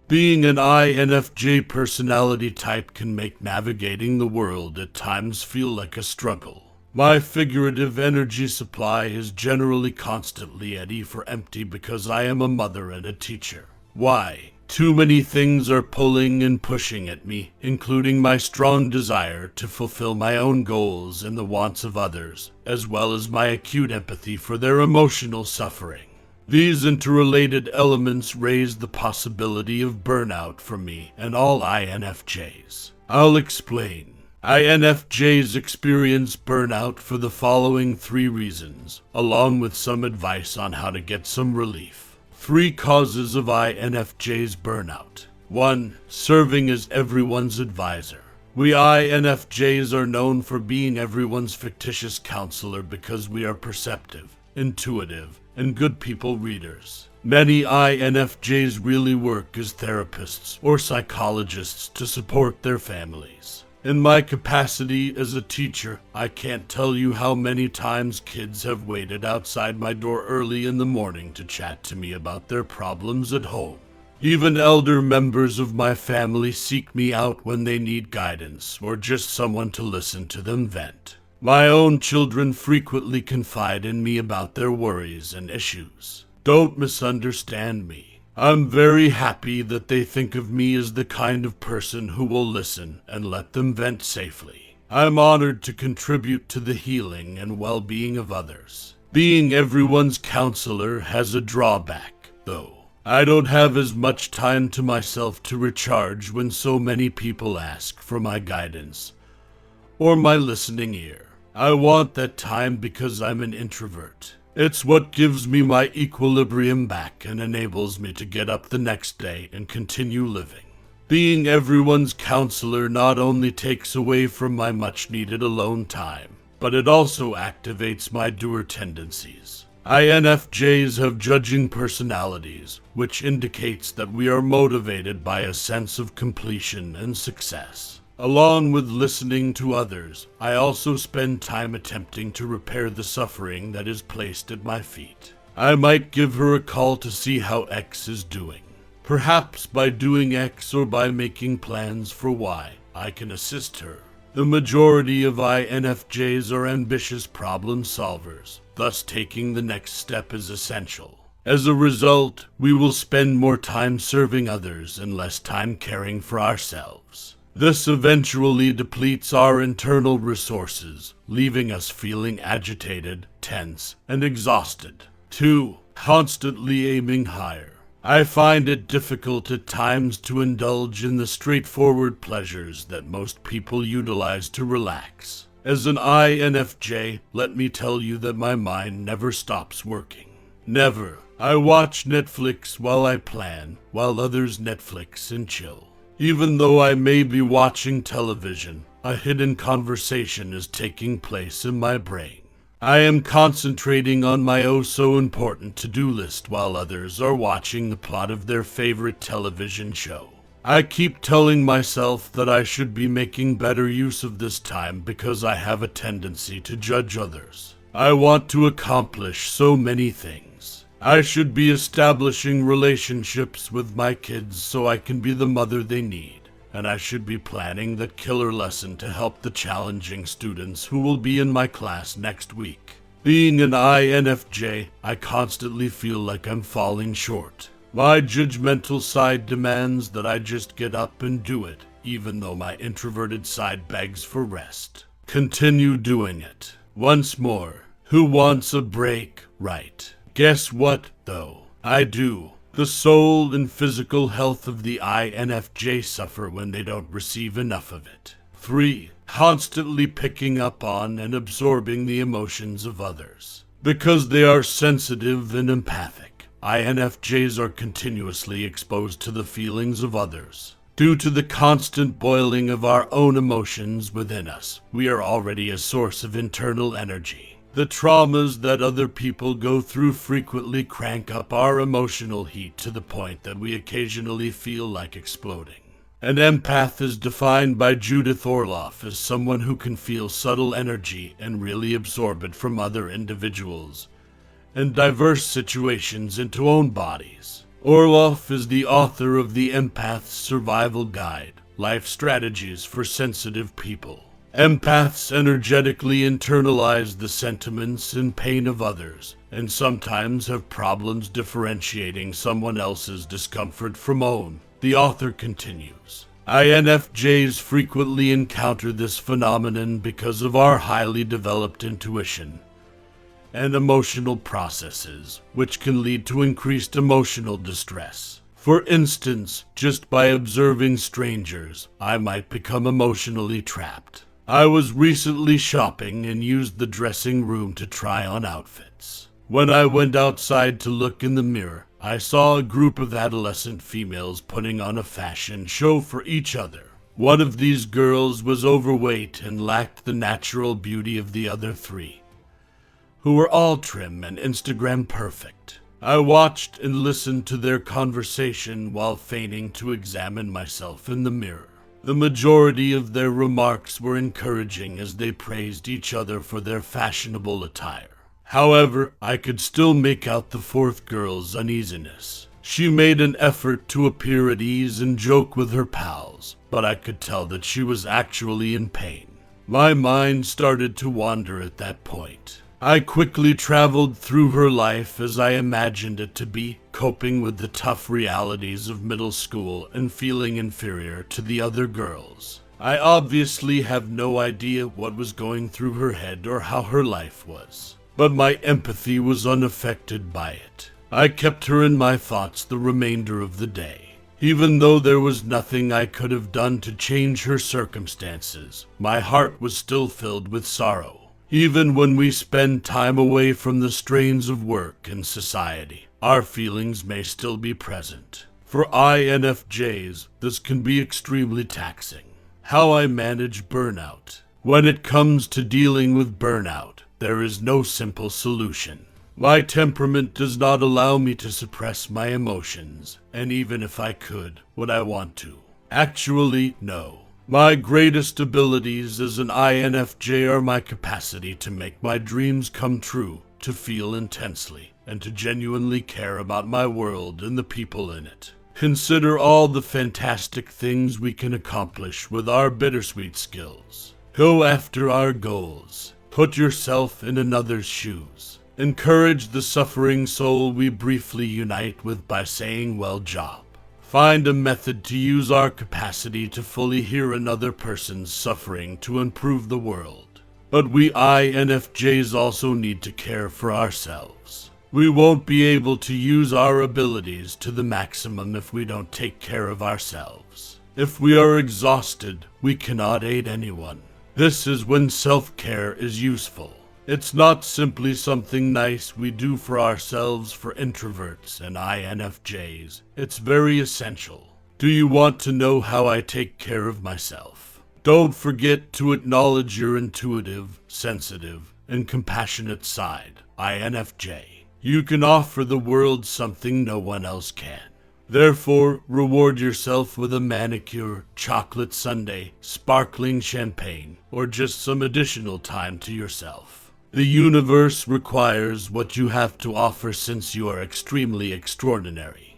Being an INFJ personality type can make navigating the world at times feel like a struggle. My figurative energy supply is generally constantly at E for empty because I am a mother and a teacher. Why? Too many things are pulling and pushing at me, including my strong desire to fulfill my own goals and the wants of others, as well as my acute empathy for their emotional suffering. These interrelated elements raise the possibility of burnout for me and all INFJs. I'll explain. INFJs experience burnout for the following 3 reasons, along with some advice on how to get some relief. 3 causes of INFJs burnout. 1. Serving as everyone's advisor. We INFJs are known for being everyone's fictitious counselor because we are perceptive, intuitive, and good people readers. Many INFJs really work as therapists or psychologists to support their families. In my capacity as a teacher, I can't tell you how many times kids have waited outside my door early in the morning to chat to me about their problems at home. Even elder members of my family seek me out when they need guidance or just someone to listen to them vent. My own children frequently confide in me about their worries and issues. Don't misunderstand me. I'm very happy that they think of me as the kind of person who will listen and let them vent safely. I'm honored to contribute to the healing and well-being of others. Being everyone's counselor has a drawback, though. I don't have as much time to myself to recharge when so many people ask for my guidance or my listening ear. I want that time because I'm an introvert. It's what gives me my equilibrium back and enables me to get up the next day and continue living. Being everyone's counselor not only takes away from my much-needed alone time, but it also activates my doer tendencies. INFJs have judging personalities, which indicates that we are motivated by a sense of completion and success. Along with listening to others, I also spend time attempting to repair the suffering that is placed at my feet. I might give her a call to see how X is doing. Perhaps by doing X or by making plans for Y, I can assist her. The majority of INFJs are ambitious problem solvers, thus taking the next step is essential. As a result, we will spend more time serving others and less time caring for ourselves. This eventually depletes our internal resources, leaving us feeling agitated, tense, and exhausted. 2. Constantly aiming higher. I find it difficult at times to indulge in the straightforward pleasures that most people utilize to relax. As an INFJ, let me tell you that my mind never stops working. Never. I watch Netflix while I plan, while others Netflix and chill. Even though I may be watching television, a hidden conversation is taking place in my brain. I am concentrating on my oh-so-important to-do list while others are watching the plot of their favorite television show. I keep telling myself that I should be making better use of this time because I have a tendency to judge others. I want to accomplish so many things. I should be establishing relationships with my kids so I can be the mother they need. And I should be planning that killer lesson to help the challenging students who will be in my class next week. Being an INFJ, I constantly feel like I'm falling short. My judgmental side demands that I just get up and do it, even though my introverted side begs for rest. Continue doing it. Once more, who wants a break, right? Guess what, though? I do. The soul and physical health of the INFJ suffer when they don't receive enough of it. 3. Constantly picking up on and absorbing the emotions of others. Because they are sensitive and empathic, INFJs are continuously exposed to the feelings of others. Due to the constant boiling of our own emotions within us, we are already a source of internal energy. The traumas that other people go through frequently crank up our emotional heat to the point that we occasionally feel like exploding. An empath is defined by Judith Orloff as someone who can feel subtle energy and really absorb it from other individuals and diverse situations into own bodies. Orloff is the author of The Empath's Survival Guide, Life Strategies for Sensitive People. Empaths energetically internalize the sentiments and pain of others, and sometimes have problems differentiating someone else's discomfort from own. The author continues. INFJs frequently encounter this phenomenon because of our highly developed intuition and emotional processes, which can lead to increased emotional distress. For instance, just by observing strangers, I might become emotionally trapped. I was recently shopping and used the dressing room to try on outfits. When I went outside to look in the mirror, I saw a group of adolescent females putting on a fashion show for each other. One of these girls was overweight and lacked the natural beauty of the other three, who were all trim and Instagram perfect. I watched and listened to their conversation while feigning to examine myself in the mirror. The majority of their remarks were encouraging as they praised each other for their fashionable attire. However, I could still make out the fourth girl's uneasiness. She made an effort to appear at ease and joke with her pals, but I could tell that she was actually in pain. My mind started to wander at that point. I quickly traveled through her life as I imagined it to be, coping with the tough realities of middle school and feeling inferior to the other girls. I obviously have no idea what was going through her head or how her life was, but my empathy was unaffected by it. I kept her in my thoughts the remainder of the day. Even though there was nothing I could have done to change her circumstances, my heart was still filled with sorrow. Even when we spend time away from the strains of work and society, our feelings may still be present. For INFJs, this can be extremely taxing. How I manage burnout. When it comes to dealing with burnout, there is no simple solution. My temperament does not allow me to suppress my emotions, and even if I could, would I want to? Actually, no. My greatest abilities as an INFJ are my capacity to make my dreams come true, to feel intensely, and to genuinely care about my world and the people in it. Consider all the fantastic things we can accomplish with our bittersweet skills. Go after our goals. Put yourself in another's shoes. Encourage the suffering soul we briefly unite with by saying, "Well job." Find a method to use our capacity to fully hear another person's suffering to improve the world. But we INFJs also need to care for ourselves. We won't be able to use our abilities to the maximum if we don't take care of ourselves. If we are exhausted, we cannot aid anyone. This is when self-care is useful. It's not simply something nice we do for ourselves for introverts and INFJs. It's very essential. Do you want to know how I take care of myself? Don't forget to acknowledge your intuitive, sensitive, and compassionate side, INFJ. You can offer the world something no one else can. Therefore, reward yourself with a manicure, chocolate sundae, sparkling champagne, or just some additional time to yourself. The universe requires what you have to offer since you are extremely extraordinary.